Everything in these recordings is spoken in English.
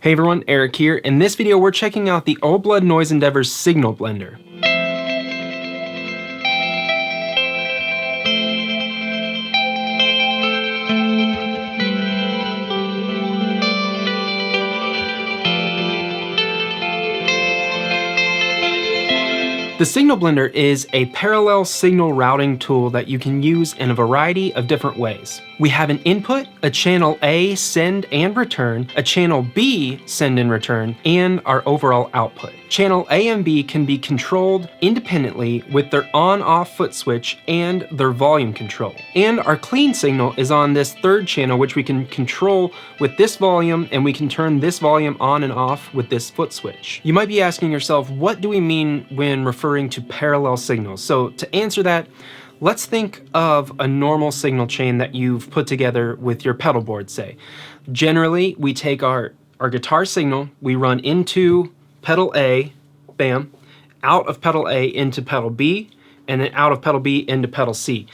Hey everyone, Eric here. In this video, we're checking out the Old Blood Noise Endeavor's Signal Blender. The Signal Blender is a parallel signal routing tool that you can use in a variety of different ways. We have an input, a channel A send and return, a channel B send and return, and our overall output. Channel A and B can be controlled independently with their on-off foot switch and their volume control. And our clean signal is on this third channel, which we can control with this volume, and we can turn this volume on and off with this foot switch. You might be asking yourself, what do we mean when referring to parallel signals? So to answer that, let's think of a normal signal chain that you've put together with your pedal board, say. Generally, we take our guitar signal, we run into pedal A, bam, out of pedal A into pedal B, and then out of pedal B into pedal C.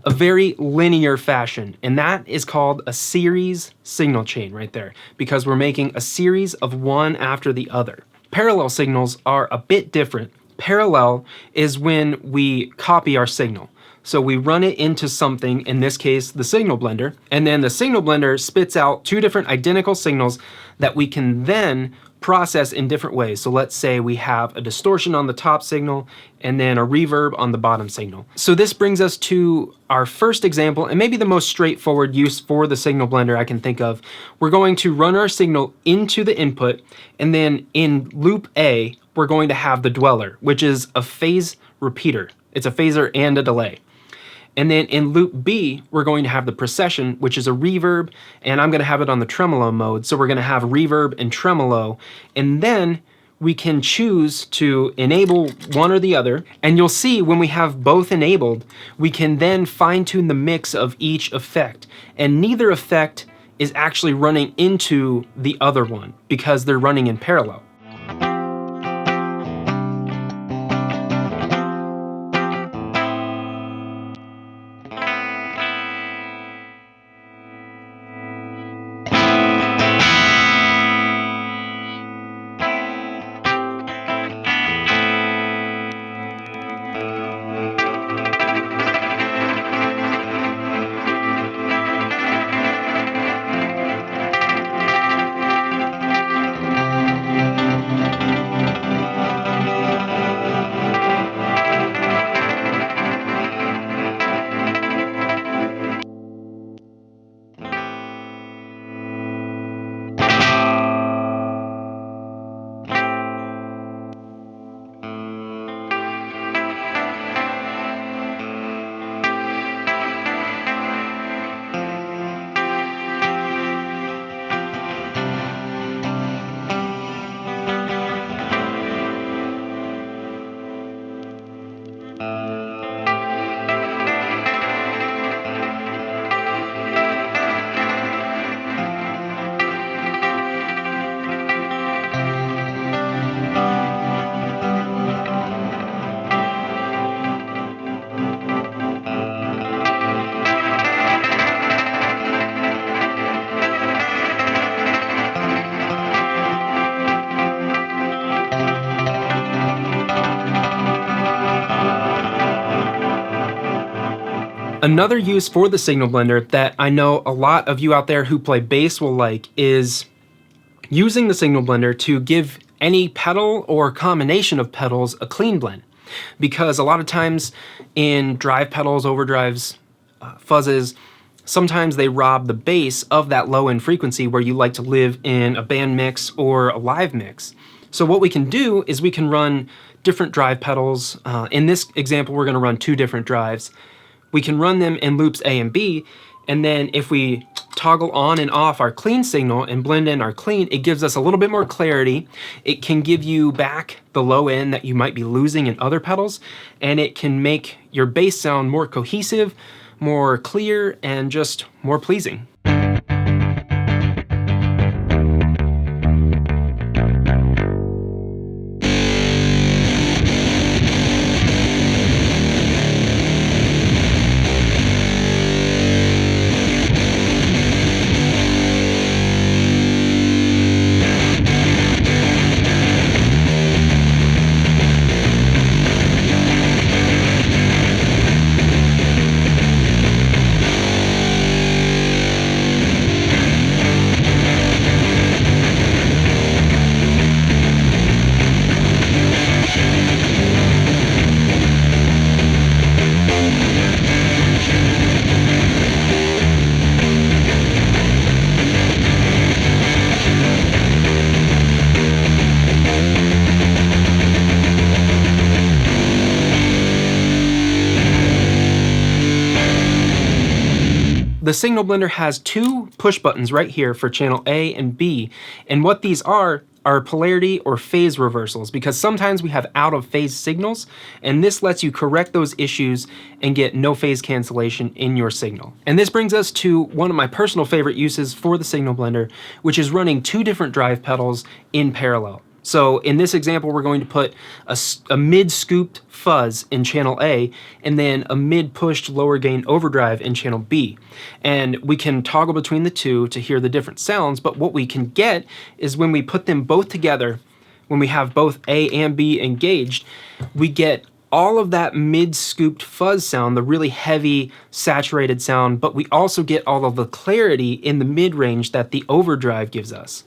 A very linear fashion, and that is called a series signal chain right there, because we're making a series of one after the other. Parallel signals are a bit different. Parallel is when we copy our signal. So we run it into something, in this case, the Signal Blender, and then the Signal Blender spits out two different identical signals that we can then process in different ways. So let's say we have a distortion on the top signal and then a reverb on the bottom signal. So this brings us to our first example, and maybe the most straightforward use for the Signal Blender I can think of. We're going to run our signal into the input, and then in loop A, we're going to have the dweller, which is a phase repeater. It's a phaser and a delay. And then in loop B, we're going to have the procession, which is a reverb, and I'm going to have it on the tremolo mode. So we're going to have reverb and tremolo, and then we can choose to enable one or the other. And you'll see when we have both enabled, we can then fine tune the mix of each effect. And neither effect is actually running into the other one because they're running in parallel. Another use for the Signal Blender that I know a lot of you out there who play bass will like is using the Signal Blender to give any pedal or combination of pedals a clean blend. Because a lot of times in drive pedals, overdrives, fuzzes, sometimes they rob the bass of that low end frequency where you like to live in a band mix or a live mix. So what we can do is we can run different drive pedals. In this example, we're going to run two different drives. We can run them in loops A and B, and then if we toggle on and off our clean signal and blend in our clean, it gives us a little bit more clarity. It can give you back the low end that you might be losing in other pedals, and it can make your bass sound more cohesive, more clear, and just more pleasing. the Signal Blender has two push buttons right here for channel A and B, and what these are polarity or phase reversals, because sometimes we have out of phase signals, and this lets you correct those issues and get no phase cancellation in your signal. And this brings us to one of my personal favorite uses for the Signal Blender, which is running two different drive pedals in parallel. So in this example, we're going to put a mid-scooped fuzz in channel A and then a mid-pushed lower gain overdrive in channel B. And we can toggle between the two to hear the different sounds, but what we can get is when we put them both together, when we have both A and B engaged, we get all of that mid-scooped fuzz sound, the really heavy, saturated sound, but we also get all of the clarity in the mid-range that the overdrive gives us.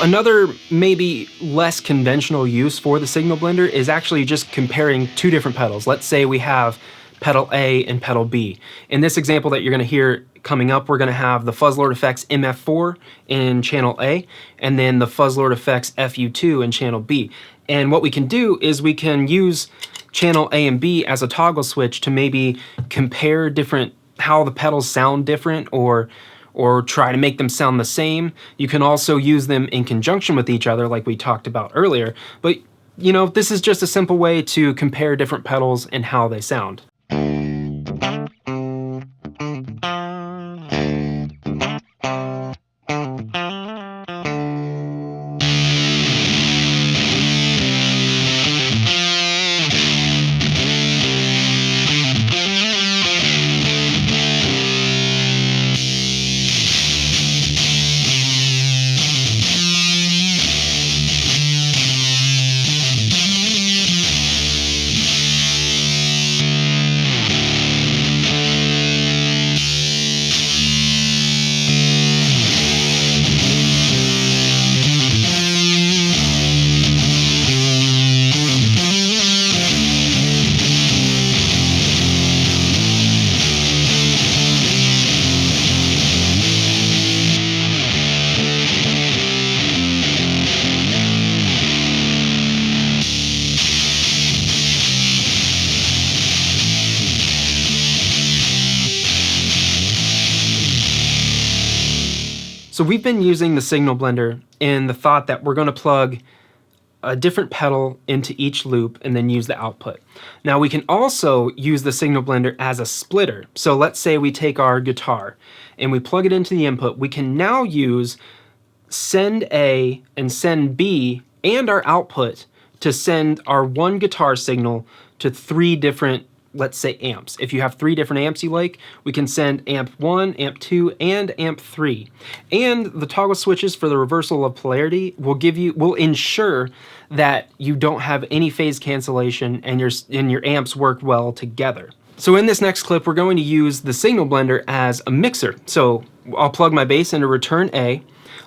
Another maybe less conventional use for the Signal Blender is actually just comparing two different pedals. Let's say we have pedal A and pedal B. In this example that you're going to hear coming up, we're going to have the Fuzzlord Effects MF4 in channel A, and then the Fuzzlord Effects FU2 in channel B. And what we can do is we can use channel A and B as a toggle switch to maybe compare how the pedals sound different, or try to make them sound the same. You can also use them in conjunction with each other like we talked about earlier, but you know, this is just a simple way to compare different pedals and how they sound. So we've been using the Signal Blender in the thought that we're going to plug a different pedal into each loop and then use the output. Now we can also use the Signal Blender as a splitter. So let's say we take our guitar and we plug it into the input. We can now use send A and send B and our output to send our one guitar signal to three different, let's say, amps. If you have three different amps you like, we can send amp 1, amp 2, and amp 3. And the toggle switches for the reversal of polarity will ensure that you don't have any phase cancellation and your amps work well together. So in this next clip, we're going to use the Signal Blender as a mixer. So I'll plug my bass into return A,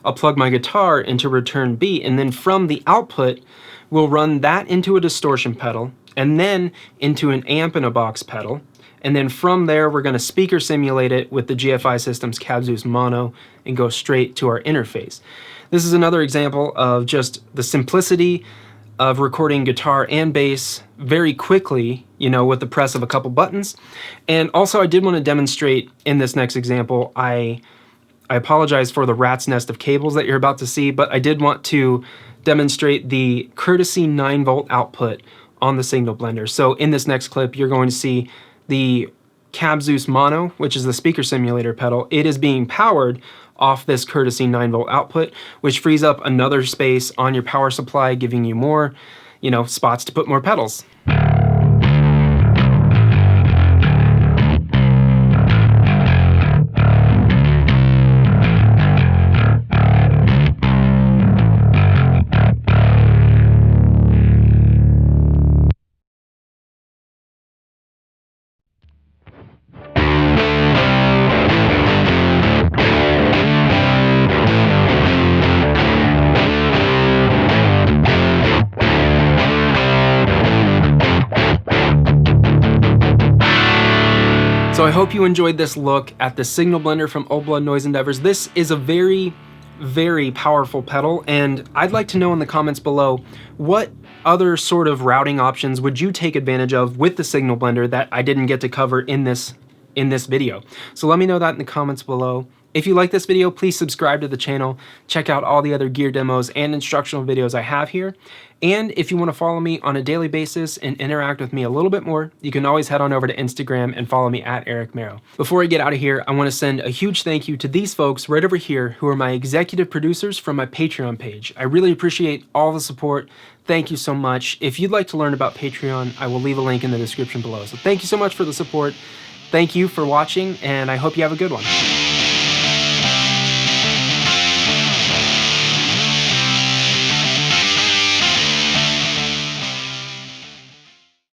I'll plug my guitar into return B, and then from the output, we'll run that into a distortion pedal, and then into an amp in a box pedal. And then from there, we're gonna speaker simulate it with the GFI Systems Cab Zeus Mono and go straight to our interface. This is another example of just the simplicity of recording guitar and bass very quickly, you know, with the press of a couple buttons. And also I did want to demonstrate in this next example, I apologize for the rat's nest of cables that you're about to see, but I did want to demonstrate the courtesy 9-volt output on the Signal Blender. So in this next clip, you're going to see the Cab Zeus Mono, which is the speaker simulator pedal. It is being powered off this courtesy 9-volt output, which frees up another space on your power supply, giving you more, you know, spots to put more pedals. So I hope you enjoyed this look at the Signal Blender from Old Blood Noise Endeavors. This is a very, very powerful pedal, and I'd like to know in the comments below, what other sort of routing options would you take advantage of with the Signal Blender that I didn't get to cover in this video? So let me know that in the comments below. If you like this video, please subscribe to the channel. Check out all the other gear demos and instructional videos I have here. And if you want to follow me on a daily basis and interact with me a little bit more, you can always head on over to Instagram and follow me at Eric Merrow. Before I get out of here, I want to send a huge thank you to these folks right over here who are my executive producers from my Patreon page. I really appreciate all the support. Thank you so much. If you'd like to learn about Patreon, I will leave a link in the description below. So thank you so much for the support. Thank you for watching, and I hope you have a good one.